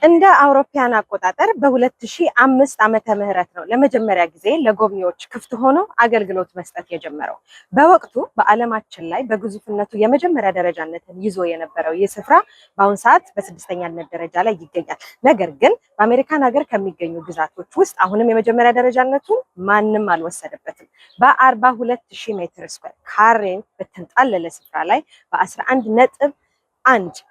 እንደ አውሮፓውያን አቆጣጠር በ2005 ዓመተ ምህረት ነው ለመጀመሪያ ጊዜ ለጎብኚዎች ክፍት ሆኖ አገልግሎት መስጠት የጀመረው። በወቅቱ በዓለማችን ላይ በግዙፍነቱ የመጀመሪያ ደረጃነትን ይዞ የነበረው ይህ ስፍራ በአሁን ሰዓት በስድስተኛነት ደረጃ ላይ ይገኛል። ነገር ግን በአሜሪካን ሀገር ከሚገኙ ግዛቶች ውስጥ አሁንም የመጀመሪያ ደረጃነቱን ማንም አልወሰደበትም። በ42,000 ሜትር ስኩዌር ካሬ በተንጣለለ ስፍራ ላይ በ11.1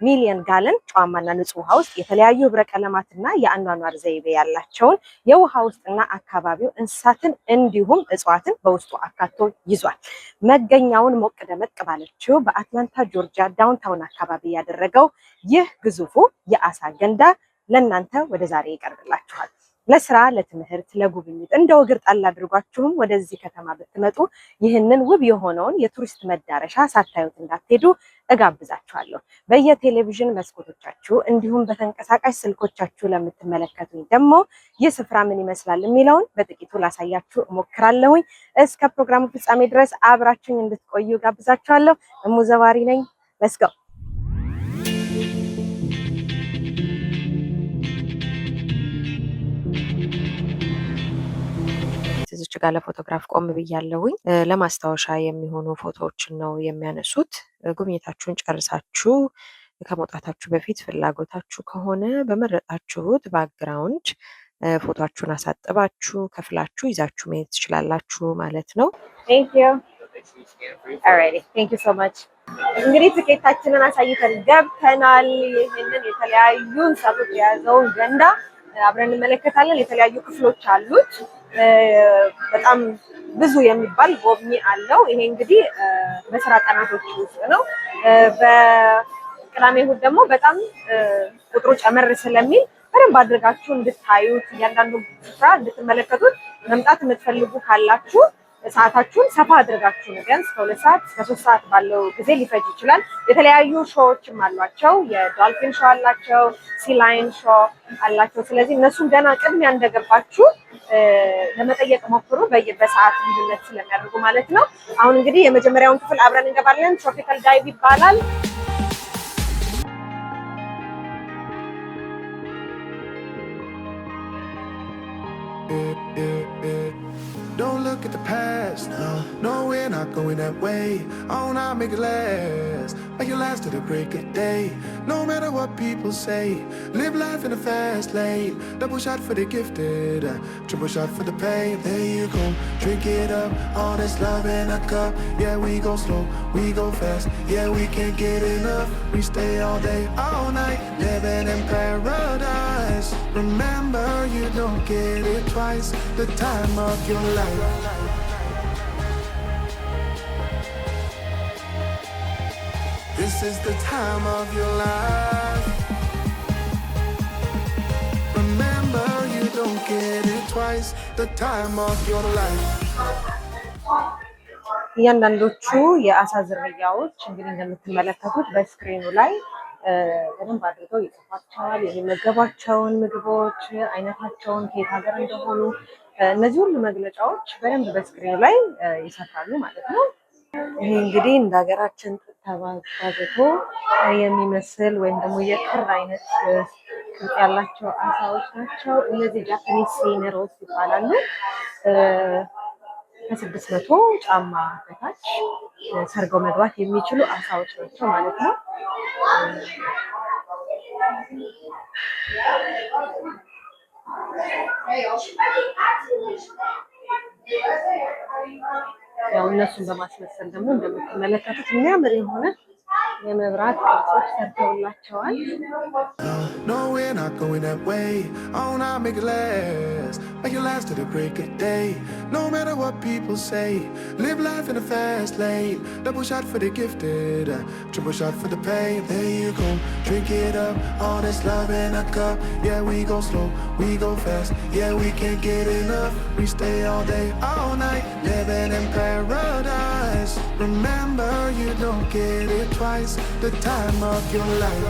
ሚሊዮን ጋለን ጨዋማና ንጹህ ውሃ ውስጥ የተለያዩ ህብረ ቀለማትና የአኗኗር ዘይቤ ያላቸውን የውሃ ውስጥና አካባቢው እንስሳትን እንዲሁም እጽዋትን በውስጡ አካቶ ይዟል። መገኛውን ሞቅ ደመቅ ባለችው በአትላንታ ጆርጂያ ዳውንታውን አካባቢ ያደረገው ይህ ግዙፉ የአሳ ገንዳ ለእናንተ ወደ ዛሬ ይቀርብላችኋል። ለስራ፣ ለትምህርት፣ ለጉብኝት እንደው እግር ጣል አድርጓችሁም ወደዚህ ከተማ ብትመጡ ይህንን ውብ የሆነውን የቱሪስት መዳረሻ ሳታዩት እንዳትሄዱ እጋብዛችኋለሁ። በየቴሌቪዥን መስኮቶቻችሁ እንዲሁም በተንቀሳቃሽ ስልኮቻችሁ ለምትመለከቱኝ ደግሞ ይህ ስፍራ ምን ይመስላል የሚለውን በጥቂቱ ላሳያችሁ እሞክራለሁኝ። እስከ ፕሮግራሙ ፍጻሜ ድረስ አብራችሁኝ እንድትቆዩ ጋብዛችኋለሁ። እሙዘዋሪ ነኝ። ለስ ጎ። እዚች ጋር ለፎቶግራፍ ቆም ብያለሁኝ። ለማስታወሻ የሚሆኑ ፎቶዎችን ነው የሚያነሱት። ጉብኝታችሁን ጨርሳችሁ ከመውጣታችሁ በፊት ፍላጎታችሁ ከሆነ በመረጣችሁት ባክግራውንድ ፎቶአችሁን አሳጥባችሁ ከፍላችሁ ይዛችሁ መሄድ ትችላላችሁ ማለት ነው። እንግዲህ ትኬታችንን አሳይተን ገብተናል። ይህንን የተለያዩ እንስሳቶች የያዘውን ገንዳ አብረን እንመለከታለን። የተለያዩ ክፍሎች አሉት። በጣም ብዙ የሚባል ጎብኚ አለው። ይሄ እንግዲህ በስራ ቀናቶች ውስጥ ነው። በቅዳሜ እሑድ ደግሞ በጣም ቁጥሩ ጨመር ስለሚል በደንብ አድርጋችሁ እንድታዩት እያንዳንዱ ስፍራ እንድትመለከቱት መምጣት የምትፈልጉ ካላችሁ ሰዓታችሁን ሰፋ አድርጋችሁ ነው። ቢያንስ ከ2 ሰዓት እስከ 3 ሰዓት ባለው ጊዜ ሊፈጅ ይችላል። የተለያዩ ሾዎችም አሏቸው። የዶልፊን ሾው አላቸው፣ ሲላይን ሾው አላቸው። ስለዚህ እነሱን ገና ቅድሚያ እንደገባችሁ ለመጠየቅ ሞክሩ፣ በሰዓት ልዩነት ስለሚያደርጉ ማለት ነው። አሁን እንግዲህ የመጀመሪያውን ክፍል አብረን እንገባለን። ትሮፒካል ዳይቭ ይባላል። Don't look at the past, no, we're not going that way. Oh, now make it last, make it last to the break of day. No matter what people say, live life in a fast lane. Double shot for the gifted, triple shot for the pain. There you go, drink it up, all this love in a cup. Yeah, we go slow, we go fast. Yeah, we can't get enough. We stay all day, all night, living in paradise. Remember, you don't get it twice. The time of your life. This is the time of your life. Remember, you don't get it twice. The time of your life. እያንዳንዶቹ የአሳ ዝርያዎች እንግዲህ እንደምትመለከቱት በስክሪኑ ላይ በደንብ አድርገው ይጽፏቸዋል። የሚመገቧቸውን ምግቦች አይነታቸውን፣ ከየት ሀገር እንደሆኑ እነዚህ ሁሉ መግለጫዎች በደንብ በስክሪኑ ላይ ይሰፋሉ ማለት ነው። ይሄ እንግዲህ እንደ ሀገራችን ተባዝቶ የሚመስል ወይም ደግሞ የክር አይነት ቅርጽ ያላቸው አሳዎች ናቸው። እነዚህ ጃፓኒስ ሲነሮስ ይባላሉ። ከ600 ጫማ በታች ሰርገው መግባት የሚችሉ አሳዎች ናቸው ማለት ነው። ያው እነሱን በማስመሰል ደግሞ እንደምትመለከቱት የሚያምር የሆነ የመብራት ቅርጾች ሰርተውላቸዋል። No, we're not going that way. Oh, now make it last to the break of day. No matter what people say, live life in a fast lane. Double shot for the gifted, triple shot for the pain. There you go, drink it up, all this love in a cup. Yeah, we go slow, we go fast. Yeah, we can't get enough. We stay all day, all night, living in paradise. Remember, you don't get it twice. The time of your life.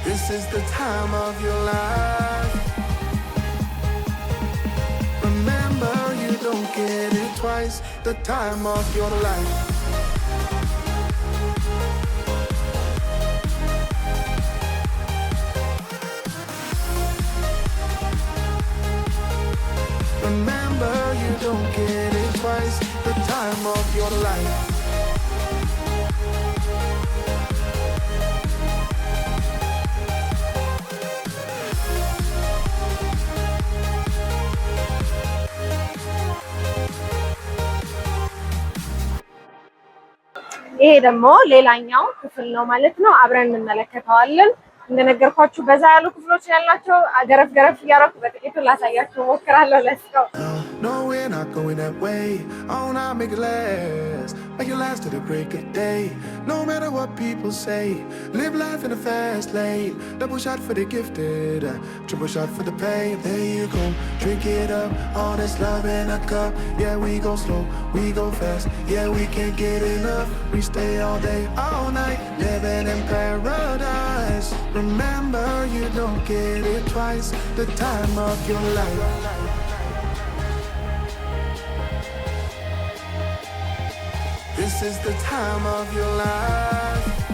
This is the time of your life. Remember, you don't get it twice. The time of your life. time of your life. ይሄ ደግሞ ሌላኛው ክፍል ነው ማለት ነው። አብረን እንመለከተዋለን። እንደነገርኳችሁ በዛ ያሉ ክፍሎች ያላቸው ገረፍ ገረፍ እያደረኩ በጥቂቱ ላሳያችሁ ሞክራለሁ። ለስቀው No, we're not going that way. Oh, now make it last. Make it last till the break of day. No matter what people say, live life in a fast lane. Double shot for the gifted, triple shot for the pain. There you go, drink it up. All this love in a cup. Yeah, we go slow, we go fast. Yeah, we can't get enough. We stay all day, all night, living in paradise. Remember, you don't get it twice. The time of your life. This is the time of your life.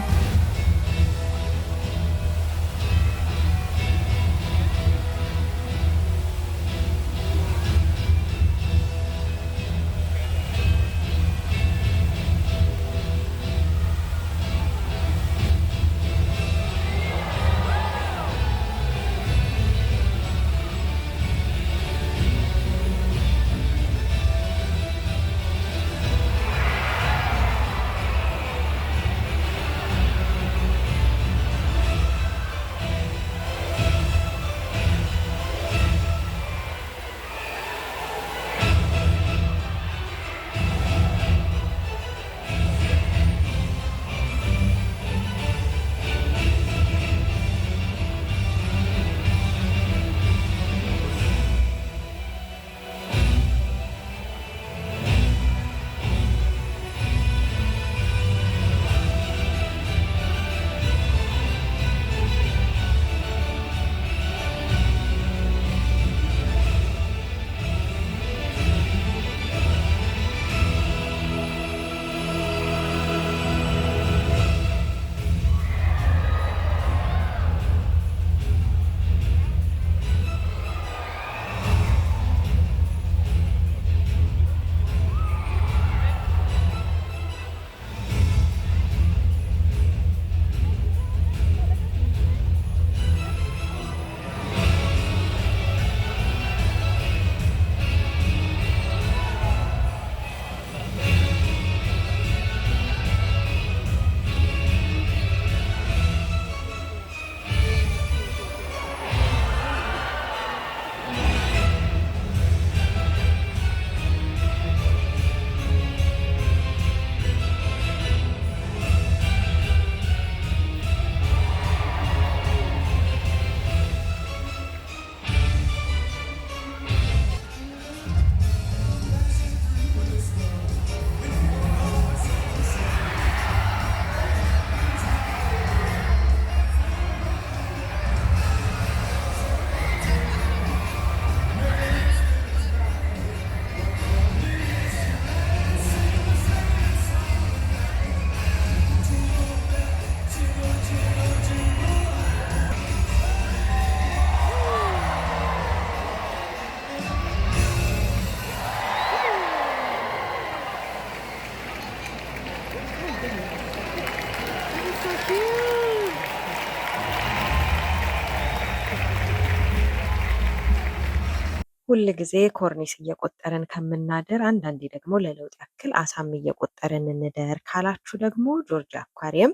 ሁል ጊዜ ኮርኒስ እየቆጠርን ከምናደር አንዳንዴ ደግሞ ለለውጥ ያክል አሳም እየቆጠርን እንደር ካላችሁ ደግሞ ጆርጂያ አኳሪየም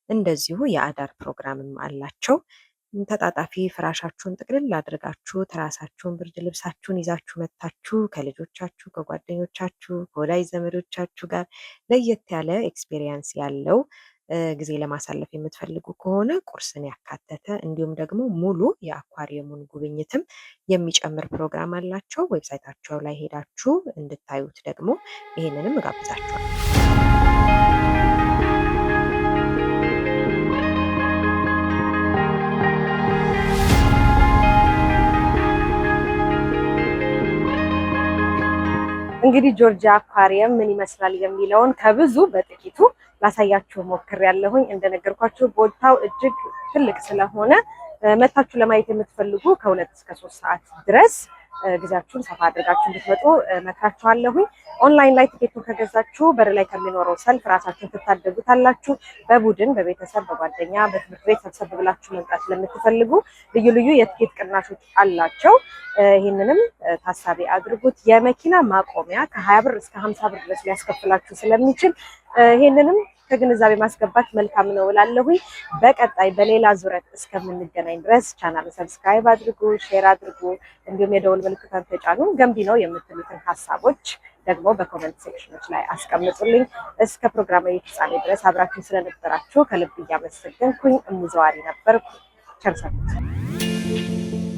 እንደዚሁ የአዳር ፕሮግራምም አላቸው። ተጣጣፊ ፍራሻችሁን ጥቅልል አድርጋችሁ ትራሳችሁን ብርድ ልብሳችሁን ይዛችሁ መታችሁ ከልጆቻችሁ ከጓደኞቻችሁ ከወዳጅ ዘመዶቻችሁ ጋር ለየት ያለ ኤክስፒሪየንስ ያለው ጊዜ ለማሳለፍ የምትፈልጉ ከሆነ ቁርስን ያካተተ እንዲሁም ደግሞ ሙሉ የአኳሪየሙን ጉብኝትም የሚጨምር ፕሮግራም አላቸው። ዌብሳይታቸው ላይ ሄዳችሁ እንድታዩት ደግሞ ይሄንንም እጋብዛችኋለሁ። እንግዲህ ጆርጂያ አኳሪየም ምን ይመስላል የሚለውን ከብዙ በጥቂቱ ላሳያችሁ ሞክሬያለሁኝ። እንደነገርኳችሁ ቦታው እጅግ ትልቅ ስለሆነ መታችሁ ለማየት የምትፈልጉ ከ2 እስከ 3 ሰዓት ድረስ ጊዜያችሁን ሰፋ አድርጋችሁ እንድትመጡ መክራችኋለሁኝ። ኦንላይን ላይ ቲኬቱን ከገዛችሁ በር ላይ ከሚኖረው ሰልፍ ራሳችሁን ትታደጉታላችሁ። በቡድን በቤተሰብ በጓደኛ በትምህርት ቤት ሰብሰብ ብላችሁ መምጣት ለምትፈልጉ ልዩ ልዩ የቲኬት ቅናሾች አላቸው። ይህንንም ታሳቢ አድርጉት። የመኪና ማቆሚያ ከ20 ብር እስከ 50 ብር ድረስ ሊያስከፍላችሁ ስለሚችል ይህንንም ከግንዛቤ ማስገባት መልካም ነው እላለሁኝ። በቀጣይ በሌላ ዙረት እስከምንገናኝ ድረስ ቻናል ሰብስክራይብ አድርጉ፣ ሼር አድርጉ፣ እንዲሁም የደወል ምልክቱን ተጫኑ። ገንቢ ነው የምትሉትን ሀሳቦች ደግሞ በኮሜንት ሴክሽኖች ላይ አስቀምጡልኝ። እስከ ፕሮግራማዊ ፍጻሜ ድረስ አብራችሁ ስለነበራችሁ ከልብ እያመሰገንኩኝ እሙ ዘዋሪ ነበርኩ። ቸር ሰንብቱ።